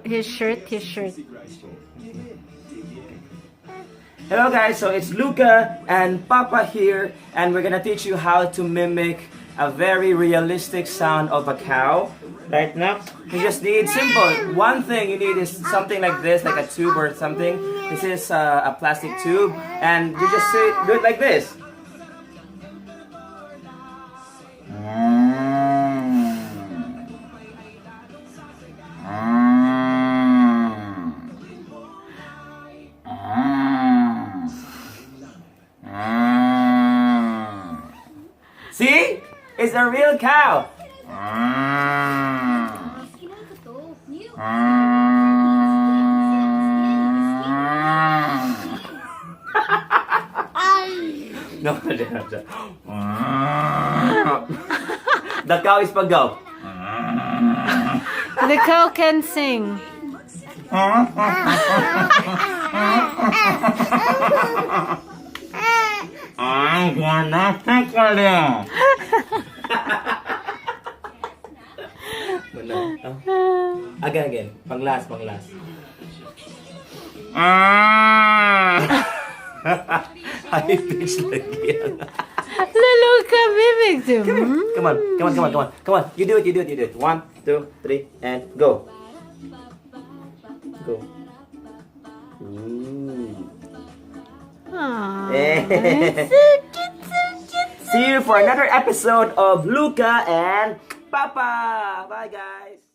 his shirt. Hello guys, so it's Luca and Papa here, and we're gonna teach you how to mimic a very realistic sound of a cow. Right now, you just need simple. One thing you need is something like this, like a tube or something. This is a plastic tube, and you just do it like this. See? It's a real cow. No, the cow is pag-go. The cow can sing. I'm gonna tickle you. Again. Pang last. High pitch lagi yan. Luca mimics him. Come on. You do it. 1, 2, 3, and go. Go. Aww. See you for another episode of Luca and Papa. Bye guys.